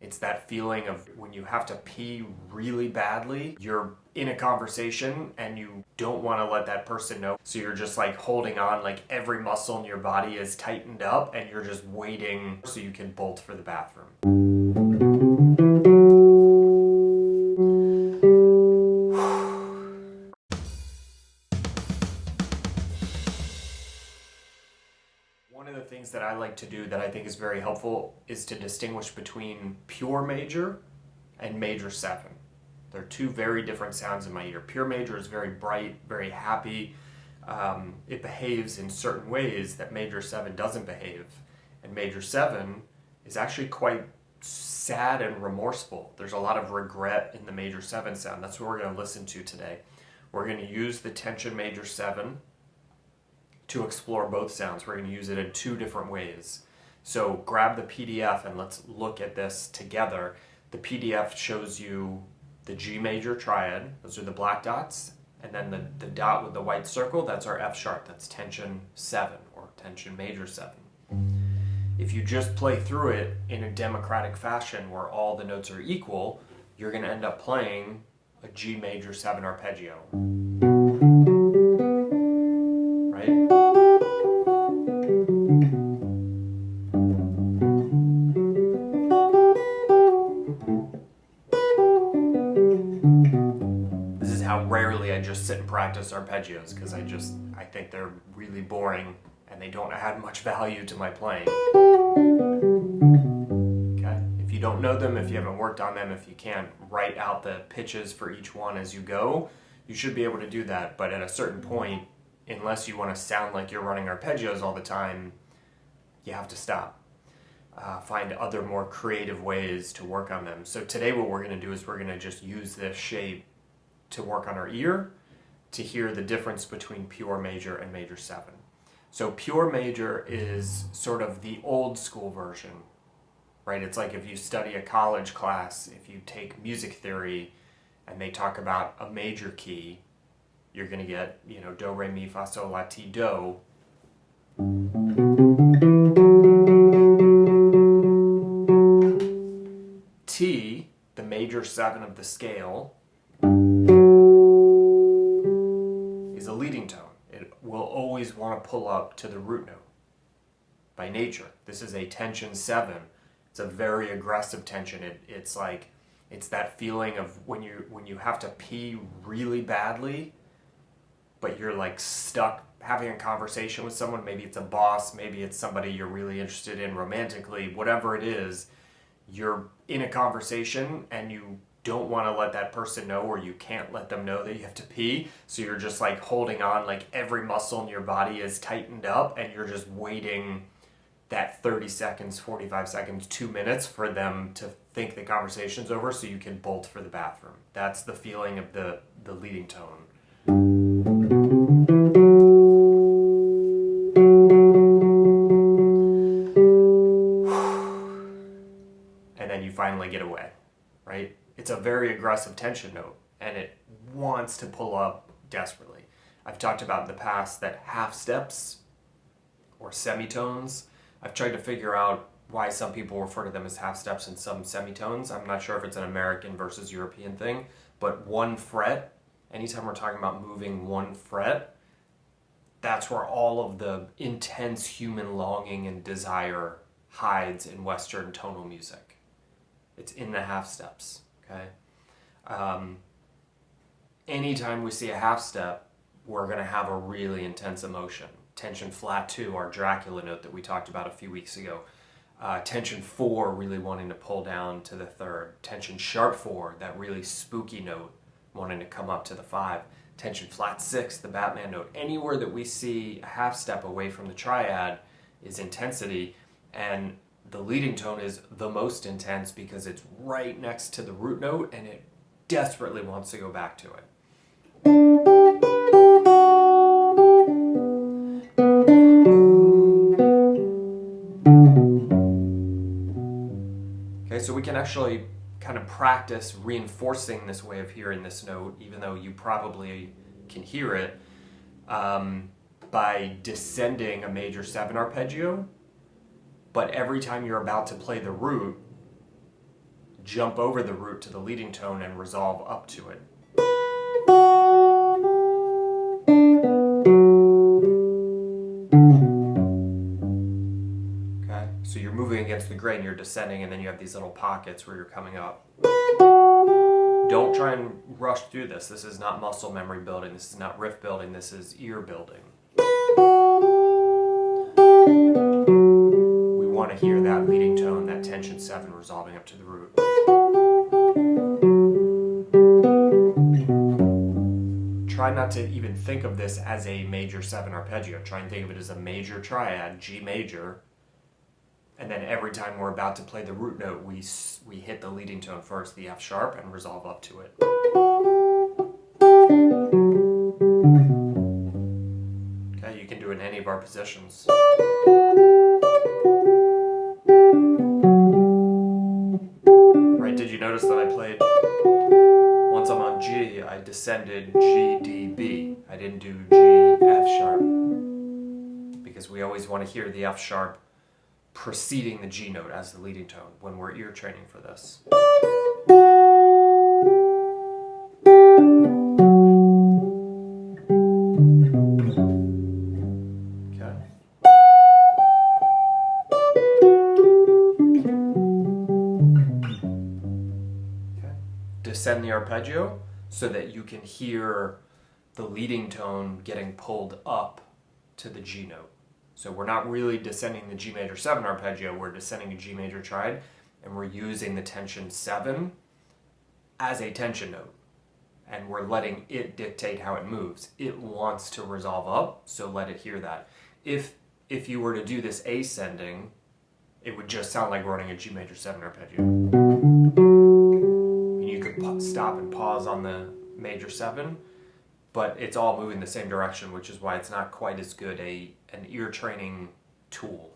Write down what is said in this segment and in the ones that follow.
It's that feeling of when you have to pee really badly, you're in a conversation and you don't want to let that person know. So you're just like holding on, like every muscle in your body is tightened up and you're just waiting so you can bolt for the bathroom. One of the things that I like to do that I think is very helpful is to distinguish between pure major and major 7. They're two very different sounds in my ear. Pure major is very bright, very happy. It behaves in certain ways that major 7 doesn't behave. And major 7 is actually quite sad and remorseful. There's a lot of regret in the major 7 sound. That's what we're going to listen to today. We're going to use the tension major 7 to explore both sounds. We're going to use it in two different ways. So grab the PDF and let's look at this together. The PDF shows you the G major triad, those are the black dots, and then the dot with the white circle, that's our F sharp, that's tension 7 or tension major 7. If you just play through it in a democratic fashion where all the notes are equal, you're going to end up playing a G major 7 arpeggio. Right? This is how rarely I just sit and practice arpeggios, because I think they're really boring and they don't add much value to my playing. Okay? If you don't know them, if you haven't worked on them, if you can't write out the pitches for each one as you go, you should be able to do that. But at a certain point, unless you want to sound like you're running arpeggios all the time, you have to stop. Find other more creative ways to work on them. So today what we're going to do is we're going to just use this shape to work on our ear to hear the difference between pure major and major 7. So pure major is sort of the old school version, right? It's like if you study a college class, if you take music theory and they talk about a major key, you're going to get, do, re, mi, fa, sol, la, ti, do. T, the major 7 of the scale, is a leading tone. It will always want to pull up to the root note by nature. This is a tension 7. It's a very aggressive tension. It's that feeling of when you have to pee really badly, but you're like stuck having a conversation with someone. Maybe it's a boss, maybe it's somebody you're really interested in romantically, whatever it is, you're in a conversation and you don't want to let that person know, or you can't let them know that you have to pee, so you're just like holding on, like every muscle in your body is tightened up and you're just waiting that 30 seconds, 45 seconds, 2 minutes for them to think the conversation's over so you can bolt for the bathroom. That's the feeling of the leading tone. And then you finally get away, right? It's a very aggressive tension note, and it wants to pull up desperately. I've talked about in the past that half steps or semitones, I've tried to figure out why some people refer to them as half steps and some semitones. I'm not sure if it's an American versus European thing, but one fret, anytime we're talking about moving one fret, that's where all of the intense human longing and desire hides in Western tonal music. It's in the half steps, okay? Anytime we see a half step, we're going to have a really intense emotion. Tension flat 2, our Dracula note that we talked about a few weeks ago. Tension 4, really wanting to pull down to the 3rd. Tension sharp 4, that really spooky note, wanting to come up to the 5. Tension flat 6, the Batman note. Anywhere that we see a half step away from the triad is intensity, and the leading tone is the most intense because it's right next to the root note and it desperately wants to go back to it. Okay, so we can actually kind of practice reinforcing this way of hearing this note, even though you probably can hear it, by descending a major 7 arpeggio. But every time you're about to play the root, jump over the root to the leading tone and resolve up to it. Okay, so you're moving against the grain, you're descending, and then you have these little pockets where you're coming up. Don't try and rush through this. This is not muscle memory building. This is not riff building. This is ear building. We want to hear that leading tone, that tension 7 resolving up to the root. Try not to even think of this as a major 7 arpeggio. Try and think of it as a major triad, G major. And then every time we're about to play the root note, we hit the leading tone first, the F sharp, and resolve up to it. Okay, you can do it in any of our positions. Right, did you notice that I played, once I'm on G, I descended G, D, B. I didn't do G, F sharp. Because we always want to hear the F sharp preceding the G note as the leading tone when we're ear training for this. Okay. Okay. Descend the arpeggio so that you can hear the leading tone getting pulled up to the G note. So we're not really descending the G major 7 arpeggio, we're descending a G major triad, and we're using the tension 7 as a tension note. And we're letting it dictate how it moves. It wants to resolve up, so let it hear that. If you were to do this ascending, it would just sound like running a G major 7 arpeggio. And you could stop and pause on the major 7, but it's all moving the same direction, which is why it's not quite as good an ear training tool.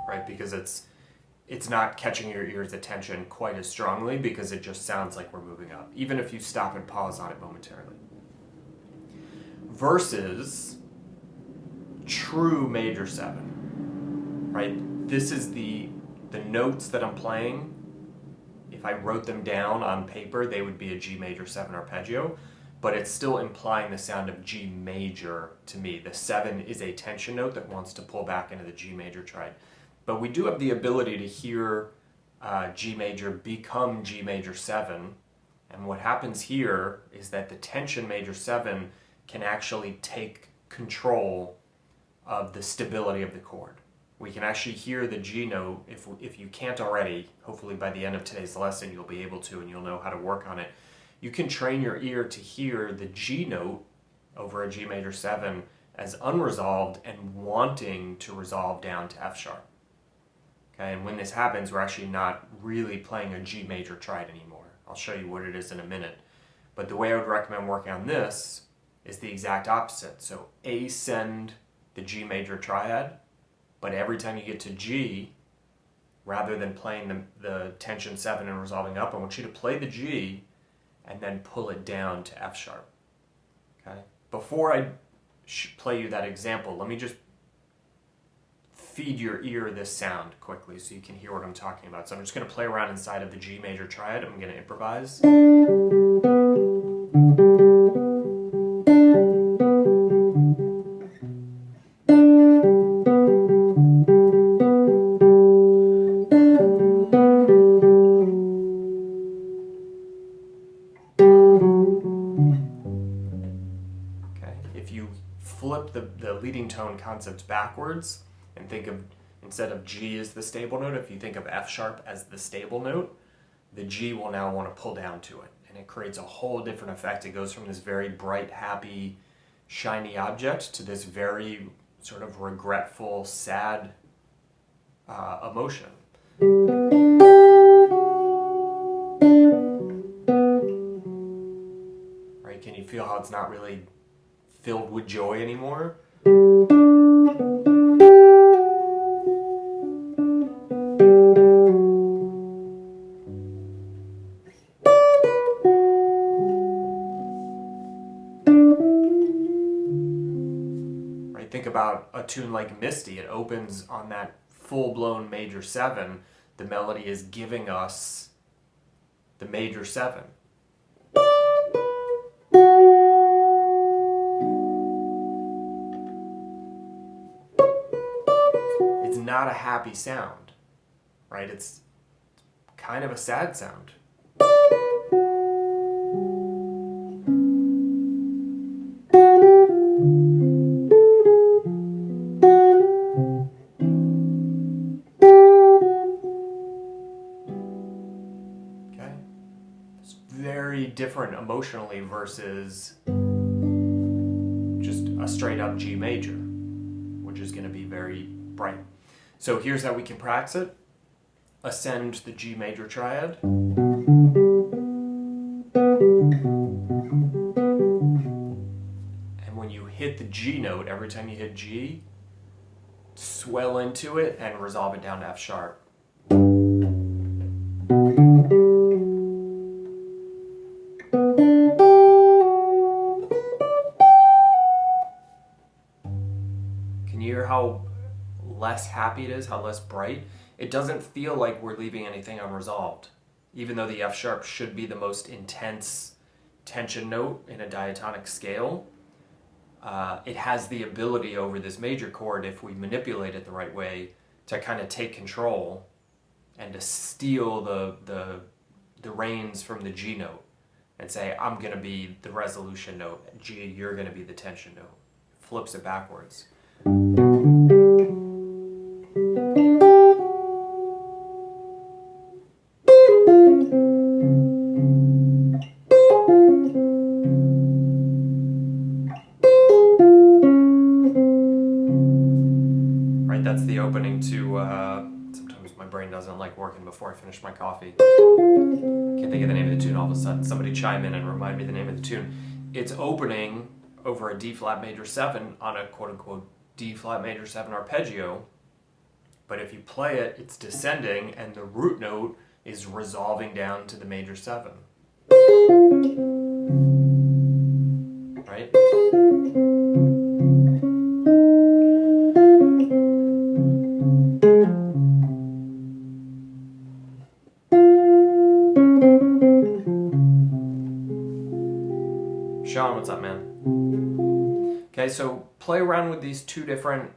Right, because it's not catching your ear's attention quite as strongly because it just sounds like we're moving up, even if you stop and pause on it momentarily. Versus true major 7, right? This is the notes that I'm playing. If I wrote them down on paper, they would be a G major 7 arpeggio, but it's still implying the sound of G major to me. The 7 is a tension note that wants to pull back into the G major triad. But we do have the ability to hear G major become G major 7, and what happens here is that the tension major 7 can actually take control of the stability of the chord. We can actually hear the G note. If you can't already, hopefully by the end of today's lesson you'll be able to, and you'll know how to work on it. You can train your ear to hear the G note over a G major 7 as unresolved and wanting to resolve down to F sharp. Okay, and when this happens, we're actually not really playing a G major triad anymore. I'll show you what it is in a minute. But the way I would recommend working on this is the exact opposite. So ascend the G major triad, but every time you get to G, rather than playing the tension 7 and resolving up, I want you to play the G and then pull it down to F sharp. Okay? Before I play you that example, let me just feed your ear this sound quickly so you can hear what I'm talking about. So I'm just going to play around inside of the G major triad. I'm going to improvise. If you flip the leading tone concept backwards and think of, instead of G as the stable note, if you think of F sharp as the stable note, the G will now want to pull down to it. And it creates a whole different effect. It goes from this very bright, happy, shiny object to this very sort of regretful, sad emotion. Right? Can you feel how it's not really filled with joy anymore? Right? Think about a tune like Misty. It opens on that full-blown major 7. The melody is giving us the major 7. It's not a happy sound, right? It's kind of a sad sound. Okay? It's very different emotionally versus just a straight up G major, which is going to be very bright. So here's how we can practice it. Ascend the G major triad. And when you hit the G note, every time you hit G, swell into it and resolve it down to F sharp. Can you hear how less happy it is, how less bright? It doesn't feel like we're leaving anything unresolved, even though the F sharp should be the most intense tension note in a diatonic scale. It has the ability over this major chord, if we manipulate it the right way, to kind of take control and to steal the reins from the G note and say, I'm going to be the resolution note, G, you're going to be the tension note. Flips it backwards. That's the opening to, sometimes my brain doesn't like working before I finish my coffee. Can't think of the name of the tune all of a sudden. Somebody chime in and remind me the name of the tune. It's opening over a D flat major 7 on a quote unquote D flat major 7 arpeggio. But if you play it, it's descending and the root note is resolving down to the major 7. Right? Sean, what's up, man? Okay, so play around with these two different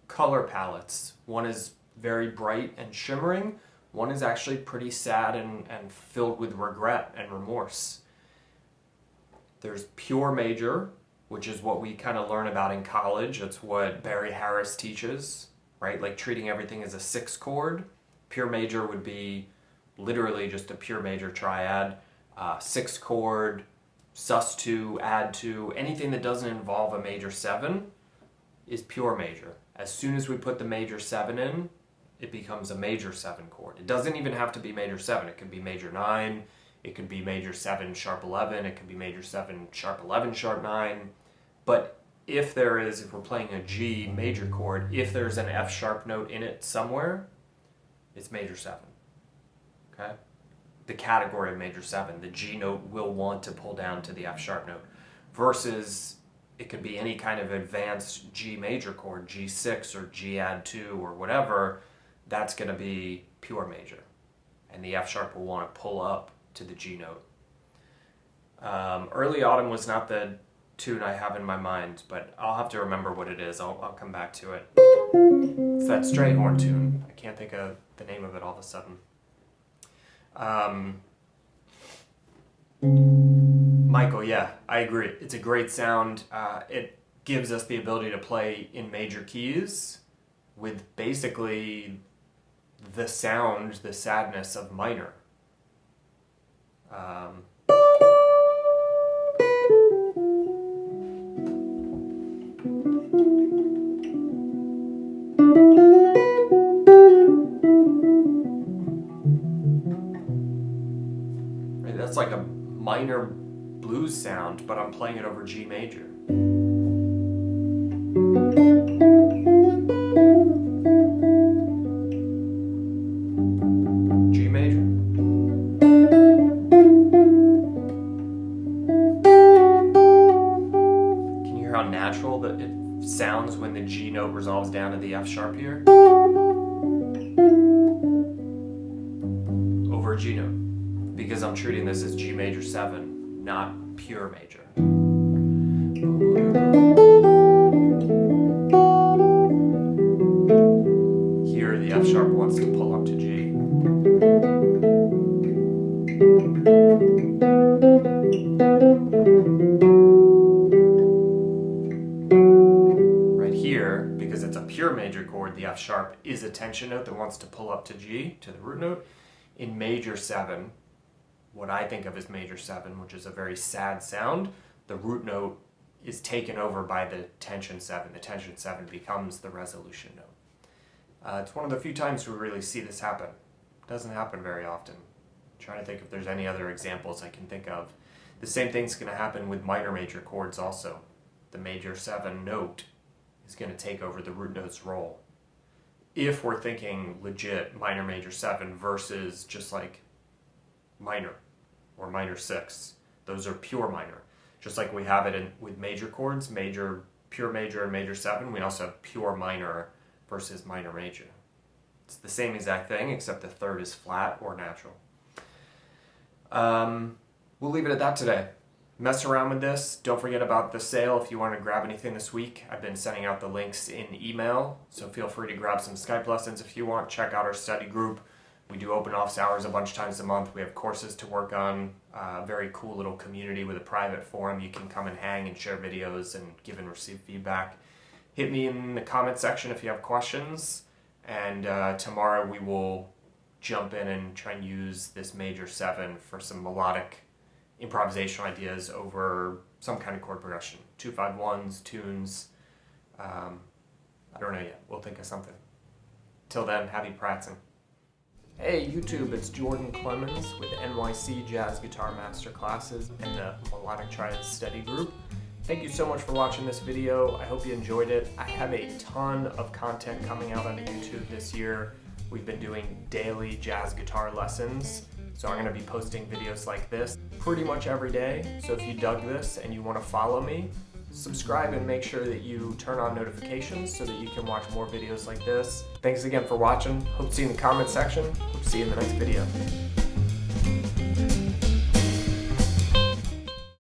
color palettes. One is very bright and shimmering. One is actually pretty sad and filled with regret and remorse. There's pure major, which is what we kind of learn about in college. It's what Barry Harris teaches, right? Like treating everything as a 6 chord. Pure major would be literally just a pure major triad, 6 chord, sus2, add2, anything that doesn't involve a major 7 is pure major. As soon as we put the major 7 in, it becomes a major 7 chord. It doesn't even have to be major 7. It could be major 9, it could be major 7 sharp 11, it could be major 7 sharp 11 sharp 9. But if we're playing a G major chord, if there's an F sharp note in it somewhere, it's major 7. Okay? The category of major 7, the G note will want to pull down to the F sharp note, versus it could be any kind of advanced G major chord, G6 or G add 2 or whatever. That's going to be pure major, and the F sharp will want to pull up to the G note. Early Autumn was not the tune I have in my mind, but I'll have to remember what it is. I'll come back to it. It's that straight horn tune. I can't think of the name of it all of a sudden. Michael, yeah, I agree. It's a great sound. It gives us the ability to play in major keys with basically the sound, the sadness of minor. That's like a minor blues sound, but I'm playing it over G major. G major. Can you hear how natural that it sounds when the G the F sharp here over a G note, because I'm treating this as G major 7, not pure major. Here the F sharp wants to pull up to G. Right here, because it's a pure major chord, the F sharp is a tension note that wants to pull up to G, to the root note. In major 7, what I think of as major 7, which is a very sad sound, the root note is taken over by the tension 7. The tension 7 becomes the resolution note. It's one of the few times we really see this happen. It doesn't happen very often. I'm trying to think if there's any other examples I can think of. The same thing's going to happen with minor major chords also. The major 7 note is going to take over the root note's role. If we're thinking legit minor major 7 versus just like minor or minor 6, those are pure minor. Just like we have it with major chords, pure major and major 7, we also have pure minor versus minor major. It's the same exact thing, except the third is flat or natural. We'll leave it at that today. Mess around with this. Don't forget about the sale if you want to grab anything this week. I've been sending out the links in email, so feel free to grab some Skype lessons if you want. Check out our study group. We do open office hours a bunch of times a month. We have courses to work on. Very cool little community with a private forum. You can come and hang and share videos and give and receive feedback. Hit me in the comment section if you have questions. And tomorrow we will jump in and try and use this major 7 for some melodic improvisation ideas over some kind of chord progression. 2-5-1s, tunes. I don't know yet. We'll think of something. Till then, happy practicing. Hey YouTube, it's Jordan Clemens with NYC Jazz Guitar Masterclasses and the Melodic Triad Study Group. Thank you so much for watching this video. I hope you enjoyed it. I have a ton of content coming out on YouTube this year. We've been doing daily jazz guitar lessons, so I'm going to be posting videos like this pretty much every day. So if you dug this and you want to follow me, subscribe and make sure that you turn on notifications so that you can watch more videos like this. Thanks again for watching. Hope to see you in the comment section. Hope to see you in the next video.